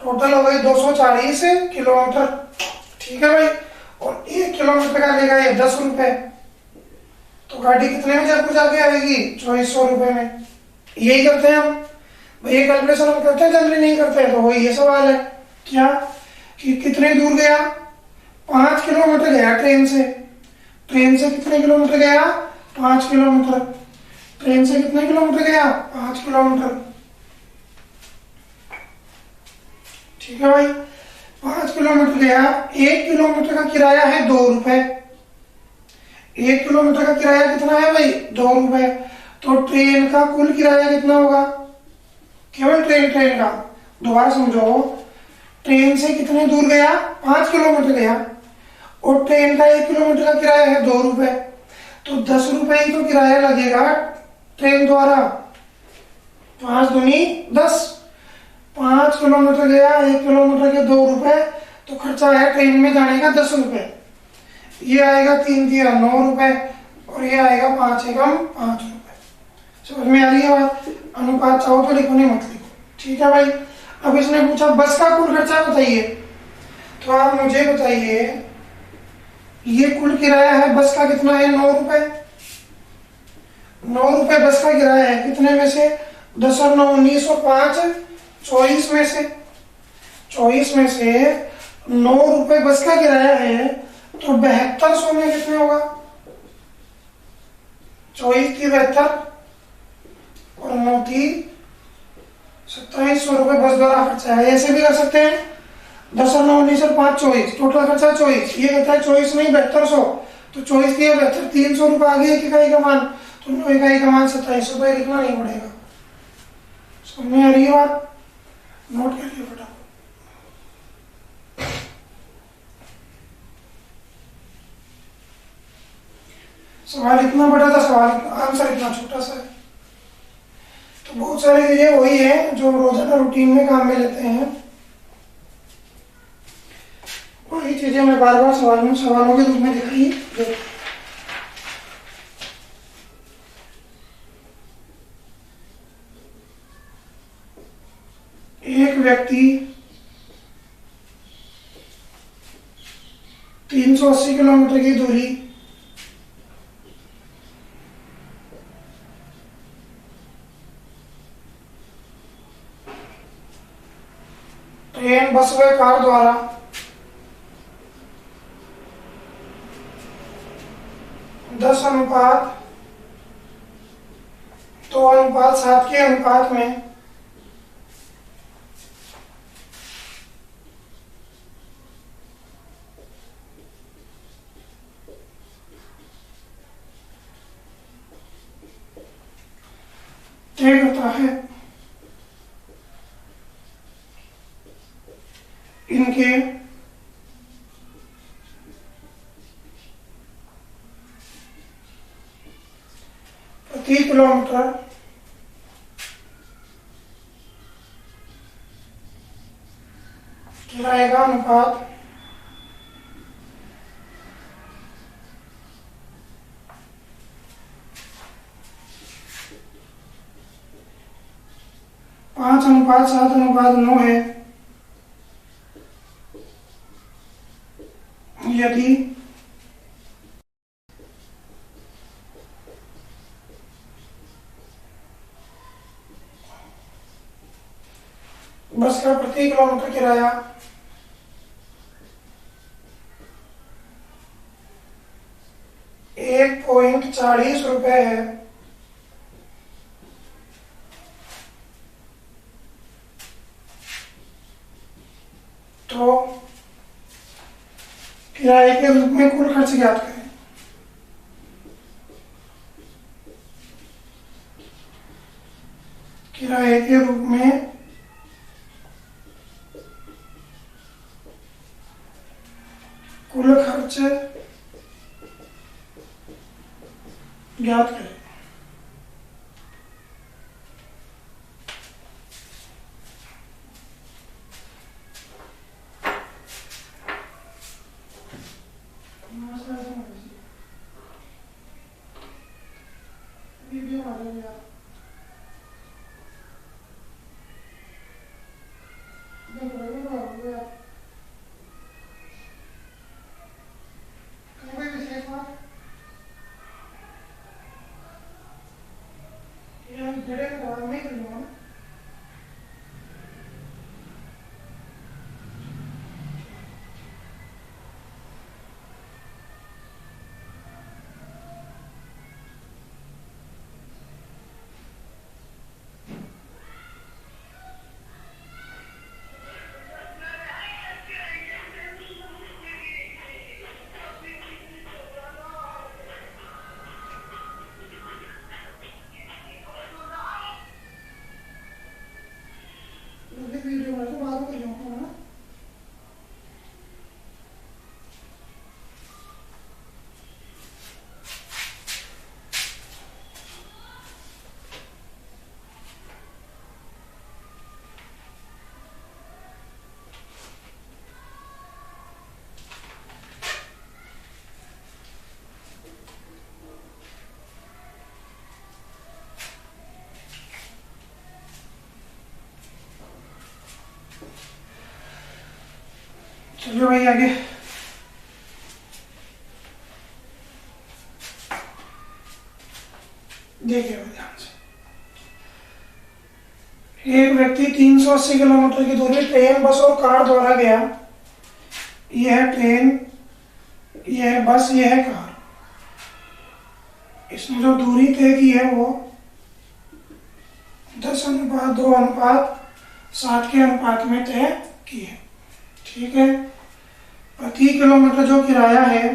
टोटल हो गई 240 किलोमीटर, ठीक है भाई। और 1 किलोमीटर का लेगा ये 10 रुपए, तो गाड़ी कितने में जयपुर जाके आएगी? 2400 रुपए में। यही करते हैं हम भाई, ये कैलकुलेशन हम करते हैं, जल्दी नहीं करते हैं। तो वही ये सवाल है क्या कि कितने दूर गया? 5 किलोमीटर गया ट्रेन से। ट्रेन से कितने किलोमीटर गया? 5 किलोमीटर। ट्रेन से कितने किलोमीटर गया? 5 किलोमीटर, ठीक है भाई। 5 किलोमीटर गया, 1 किलोमीटर का किराया है 2 रुपए। 1 किलोमीटर का किराया कितना है भाई? 2 रुपए। तो ट्रेन का कुल किराया कितना होगा? केवल ट्रेन का, दोबारा समझो, ट्रेन से कितने दूर गया? 5 किलोमीटर गया, और ट्रेन का 1 किलोमीटर का किराया है 2 रुपए, तो 10 रुपए ही तो किराया लगेगा ट्रेन द्वारा। 5 दूनी 10, 5 किलोमीटर गया, 1 किलोमीटर के 2 रुपए, तो खर्चा है ट्रेन में जाने का 10 रुपए। ये आएगा 3×3 9 रुपए, और ये आएगा 5×1 5 रुपए। समझ में आ रही है बात? अनुपात चाहो तो लिखो, नहीं मत लिखो, ठीक है भाई। अब इसने पूछा बस का कुल खर्चा बताइए, तो आप मुझे बताइए ये कुल किराया है बस का कितना है, 9 रुपए। 9 रुपए बस का किराया है, कितने में से, 10 और 9 19 और 5 24 में से, 24 में से 9 रुपए बस का किराया है, तो 7200 में कितने होगा, 24 की 72 और 9 की 2700 रुपए बस द्वारा खर्चा है। ऐसे भी कर सकते हैं, 10 और 9 19 और 5 24, टोटल खर्चा 24, ये कहता है 24 नहीं 7200, तो 24 की 72 300 रुपए आ गया एक इकाई का मान, तो 9 इकाई का मान 2700 रुपए, लिखना नहीं पड़ेगा। समझ में आ रही है बात, नोट करिए बेटा। सवाल इतना बड़ा था, सवाल आंसर इतना छोटा सा है। तो बहुत सारी चीजें वही है जो रोजाना रूटीन में काम में लेते हैं, वही चीजें मैं बार बार सवालों के रूप में दिखाई। एक व्यक्ति 380 किलोमीटर की दूरी ट्रेन, बस व कार द्वारा 10:2:7 के अनुपात में तय करता है, इनके प्रति किलोमीटर किराए का अनुपात 5:7:9 है। यदि बस का प्रति किलोमीटर किराया 1.40 रुपए है, तो किराए के रूप में कुल खर्च ज्ञात करें। किराए के रूप में कुल खर्च ज्ञात करें। वीडियो में तो बात कर लूँगा। चलो भाई आगे। देखिए ध्यान से, एक व्यक्ति 380 किलोमीटर की दूरी ट्रेन, बस और कार द्वारा गया। यह है ट्रेन, यह है बस, यह है कार। इसने जो दूरी तय की है वो 10:2:7 के अनुपात में तय की है। ठीक है। प्रति किलोमीटर जो किराया है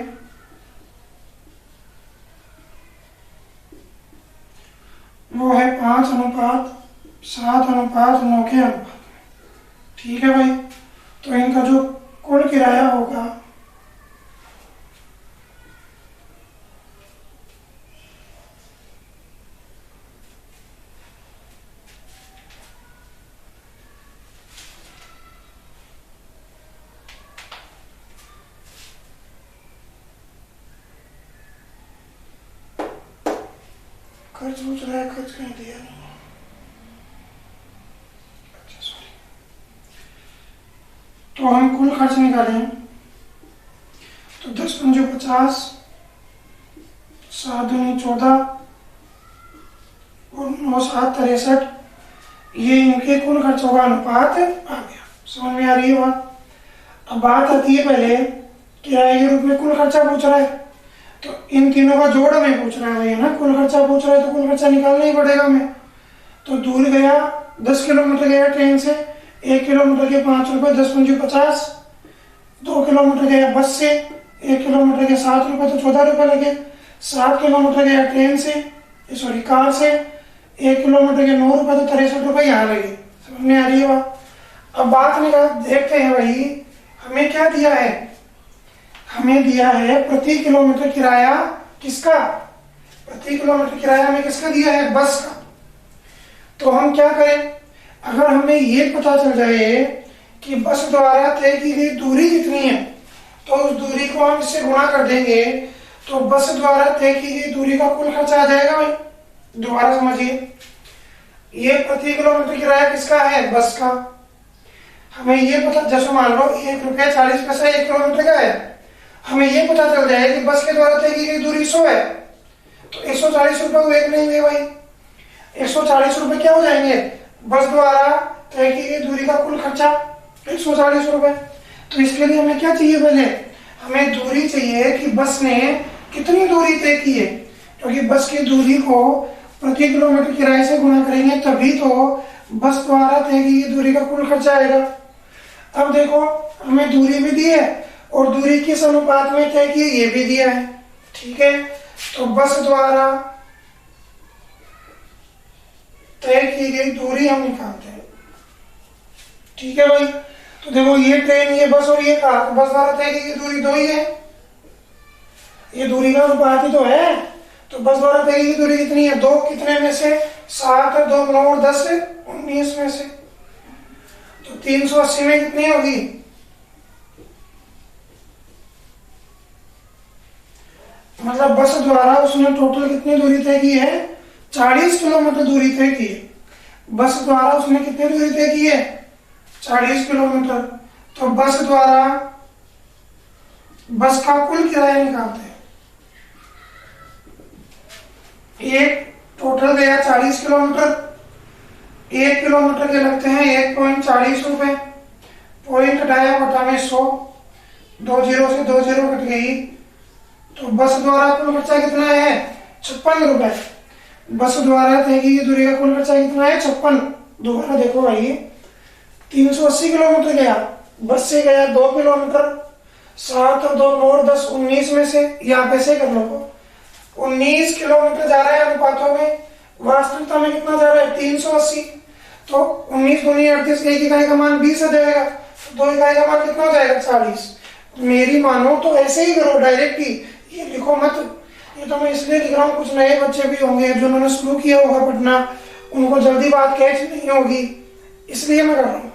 वो है 5:7:9 के अनुपात में। ठीक है भाई। तो इनका जो कुल किराया होगा खर्च पूछ रहा है, खर्च कहीं दिया नहीं। अच्छा सॉरी। तो हम कुल खर्च निकालें तो 10×5 7×2 14 और 9×7 ये इनके कुल खर्चों का अनुपात आ गया। समझ में आ रही है बात। अब बात आती है पहले किराए के रूप में कुल खर्चा पूछ रहा है, तो इन तीनों का जोड़ हमें पूछ रहा है भैया ना। कुल खर्चा पूछ रहा है तो कुल खर्चा निकालना ही पड़ेगा हमें। तो दूर गया 10 किलोमीटर गया ट्रेन से, 1 किलोमीटर के 5 रुपये, 10×50। 2 किलोमीटर गया बस से, 1 किलोमीटर के 7 रुपये, तो 14 रुपये लगे। 7 किलोमीटर गया ट्रेन से, सॉरी कार से, 1 किलोमीटर के 9 रुपये, तो 63 रुपये यहाँ लगे। समझ में आ रही है बात। अब बात निकाल देखते हैं भाई हमें क्या दिया है। हमें दिया है प्रति किलोमीटर किराया किसका, प्रति किलोमीटर किराया हमें किसका दिया है, बस का। तो हम क्या करें, अगर हमें ये पता चल जाए कि बस द्वारा तय की गई दूरी कितनी है तो उस दूरी को हम इससे गुणा कर देंगे, तो बस द्वारा तय की गई दूरी का कुल खर्चा आ जाएगा भाई। दोबारा समझिए, ये प्रति किलोमीटर किराया किसका है, बस का। हमें ये पता, जैसे मान लो 1.40 रुपये 1 किलोमीटर का है, हमें ये पता चल जाए कि बस के द्वारा तय की गई दूरी 100 है, तो 140 रुपये हुए नहीं हुए भाई। 140 रुपये क्या हो जाएंगे, बस द्वारा तय की गई दूरी का कुल खर्चा 140 रुपये। तो इसके लिए हमें क्या चाहिए, पहले हमें दूरी चाहिए कि बस ने कितनी दूरी तय की है, क्योंकि बस की दूरी को प्रति किलोमीटर किराए से गुणा करेंगे तभी तो बस द्वारा तय की गई दूरी का कुल खर्चा आएगा। अब देखो हमें दूरी भी दी है और दूरी किस अनुपात में तय की है ये भी दिया है। ठीक है। तो बस द्वारा तय की गई दूरी हम निकालते हैं। ठीक है भाई। तो देखो ये ट्रेन, ये बस और ये कार, बस द्वारा तय की गई दूरी 2 ही है, ये दूरी का अनुपात ही तो है। तो बस द्वारा तय की गई दूरी कितनी है, 2 कितने में से, 7, 2, 9 और 10 से 19 में से। तो 380 में कितनी होगी, मतलब बस द्वारा उसने टोटल कितनी दूरी तय की है, 40 किलोमीटर दूरी तय की है। बस द्वारा उसने कितनी दूरी तय की है, 40 किलोमीटर। तो बस द्वारा बस का कुल किराया निकालते हैं। एक टोटल गया 40 किलोमीटर, 1 किलोमीटर के लगते हैं 1.40 रुपए, पॉइंट हटाया बटा में 100, 2 जीरो से 2 जीरो कट गई। तो बस द्वारा कुल खर्चा कितना है, 56 रुपए। बस द्वारा तय की गई दूरी का कुल खर्चा कितना है, 56। दोबारा देखो भाई, 380 किलोमीटर गया, बस से गया 2 किलोमीटर, 7 और 2 9 और 10 19 में से, यहाँ पे से कर लो 19 किलोमीटर जा रहा है अनुपातों में, वास्तविकता में कितना जा रहा है 380। तो 19 दूनी 38, 1 इकाई का मान 20 हो जाएगा, 2 इकाई का मान कितना हो जाएगा 40। मेरी मानो तो ऐसे ही करो डायरेक्ट ही, ये लिखो मत। ये तो मैं इसलिए लिख रहा हूँ, कुछ नए बच्चे भी होंगे जो उन्होंने शुरू किया होगा पढ़ना, उनको जल्दी बात कैच नहीं होगी, इसलिए मैं कर रहा हूँ।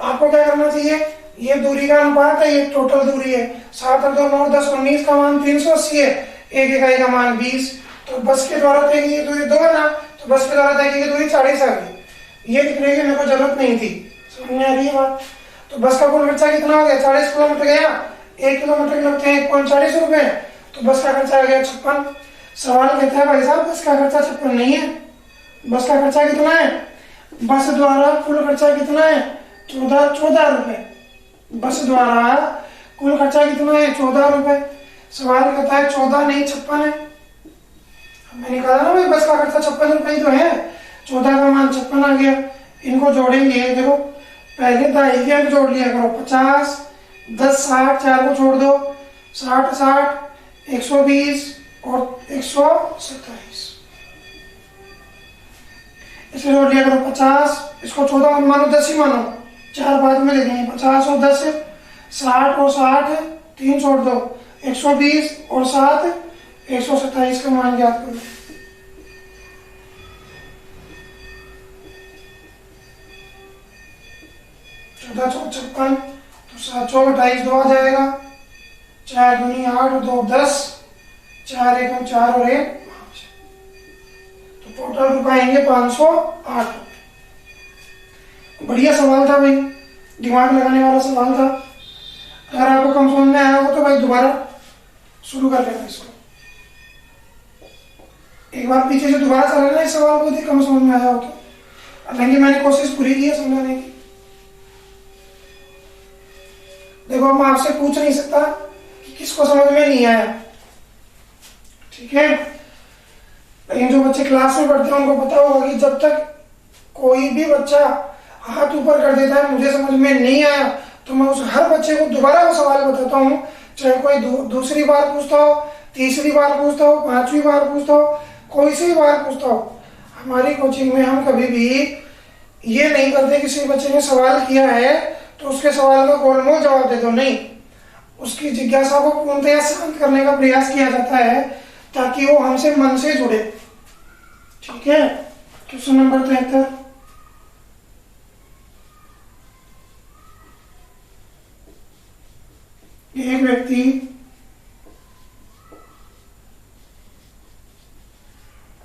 आपको क्या करना चाहिए, ये दूरी का अनुपात है, ये टोटल दूरी है, 7 और 2 9 10 19 का मान 380 है, 1 इकाई का मान 20। तो बस के द्वारा तय की दूरी 2 है ना, तो बस के द्वारा तय की दूरी 40 आ गई। ये लिखने की मेरे को जरूरत नहीं थी। समझ में आ रही है बात। तो बस का कुल खर्चा कितना हो गया, 40 किलोमीटर गया, 1 किलोमीटर के लगते हैं 1.40 रुपए, तो बस का खर्चा आ गया 56। सवाल कहता है भाई साहब बस का खर्चा 56 नहीं है, बस का खर्चा कितना है, बस द्वारा कुल खर्चा कितना है, 14 रुपए। बस द्वारा कुल खर्चा कितना है, 14 रुपए। सवाल कहता है 14 नहीं 56 है। मैंने कहा ना भाई बस का खर्चा 56 रुपए ही तो है, 14 का मान 56 आ गया। इनको जोड़ेंगे, देखो पहले दाई के अंक जोड़ लिया करो, 50, 10, 60, 4 को छोड़ दो, 60, 60, 120 और 127। इसे जोड़ लिया करो 50, इसको 14 मानो 10 ही मानो, 4 बाद में ले लेंगे, 50 और 10, 60 और 60, 3 छोड़ दो, 120 और 7, 127 का मान ज्ञात करो। 14 चौक 56, तो 7 चौक 28, 2 आ जाएगा, 4 दूनी 8, 2 10, 4 1 4 और 1 5, तो टोटल रुपए आएंगे 508। बढ़िया सवाल था भाई, दिमाग लगाने वाला सवाल था। अगर आपको कम समझ में आया हो तो भाई दोबारा शुरू कर लेना इसको, एक बार पीछे से दोबारा चला लेना इस सवाल को, यदि कम समझ में आया हो तो। हालांकि मैंने कोशिश पूरी की है समझाने की। देखो मैं आपसे पूछ नहीं सकता कि किसको समझ में नहीं आया, ठीक है, लेकिन जो बच्चे क्लास में पढ़ते हैं उनको पता होगा कि जब तक कोई भी बच्चा हाथ ऊपर कर देता है मुझे समझ में नहीं आया, तो मैं उस हर बच्चे को दोबारा वो सवाल बताता हूँ, चाहे कोई दूसरी बार पूछता हो, तीसरी बार पूछता हो, 5वीं बार पूछता हो, कोई सी बार पूछता हो। हमारी कोचिंग में हम कभी भी ये नहीं करते किसी बच्चे ने सवाल किया है तो उसके सवाल का गोलमोल जवाब दे दो, नहीं, उसकी जिज्ञासा को पूर्णतया शांत करने का प्रयास किया जाता है ताकि वो हमसे मन से जुड़े, ठीक है। क्वेश्चन नंबर 73, एक व्यक्ति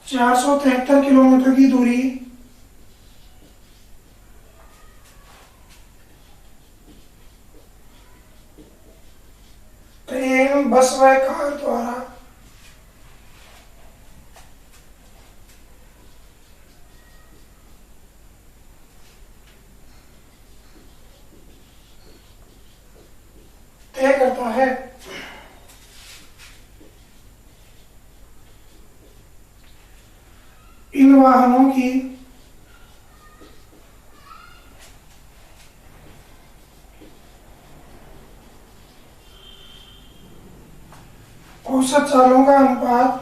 473 किलोमीटर की दूरी ट्रेन, बस व कार द्वारा तय करता है। इन वाहनों की औसत चालों का अनुपात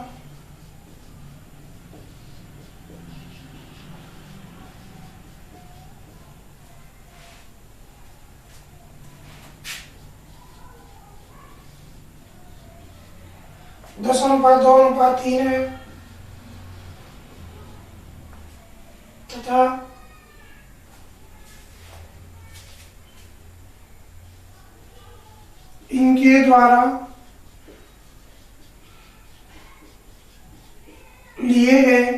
दस अनुपात 2 अनुपात 3 है, तथा इनके द्वारा लिए गए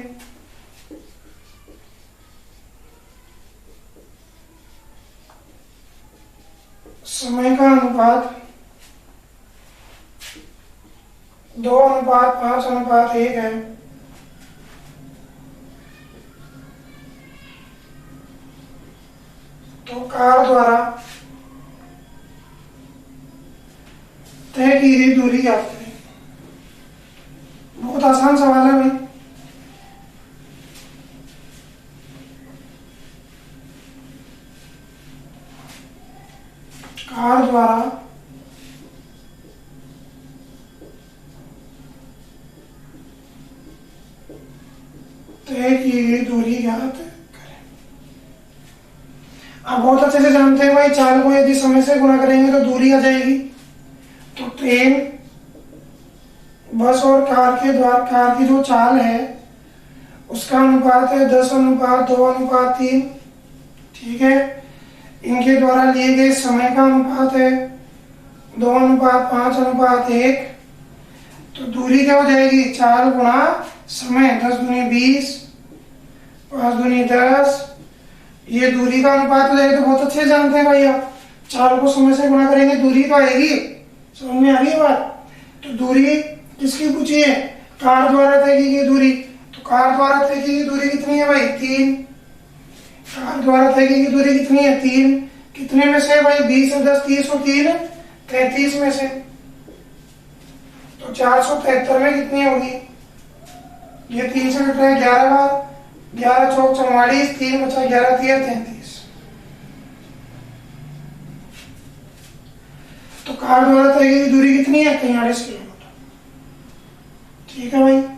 समय का अनुपात 2 अनुपात 5 अनुपात 1 है। तो कार द्वारा तय की गई दूरी ज्ञात करें। बहुत आसान सवाल है भाई। कार द्वारा तय की गई दूरी ज्ञात करें। आप बहुत अच्छे से जानते हैं भाई, चाल को यदि समय से गुणा करेंगे तो दूरी आ जाएगी। तो ट्रेन, बस और कार के द्वारा कार की जो चाल है उसका अनुपात है 10 अनुपात 2 अनुपात 3, ठीक है। इनके द्वारा लिए गए समय का अनुपात है 2 अनुपात 5 अनुपात 1। तो दूरी क्या हो जाएगी, 4 गुणा समय, 10 दूनी 20, 5 दूनी 10। ये दूरी का अनुपात ले तो बहुत अच्छे जानते हैं भाई आप, 4 को 100 से गुणा करेंगे, दूरी तो आएगी। समझ में आ रही है बात? तो दूरी किसकी पूछी है? कार द्वारा तय की गई दूरी। तो कार द्वारा तय की गई दूरी कितनी है भाई? 3। कार द्वारा तय की गई दूरी कितनी है? 3। कितने में से भाई? 20 और 10 30 और 3 33 में से। तो 473 में कितनी होगी? ये 3 से कट रहा है 11 बार, 11 चौक 44, 3 बचा 11 3 33। तो कार द्वारा तय की गई दूरी कितनी है? 43 किलोमीटर। ठीक है भाई।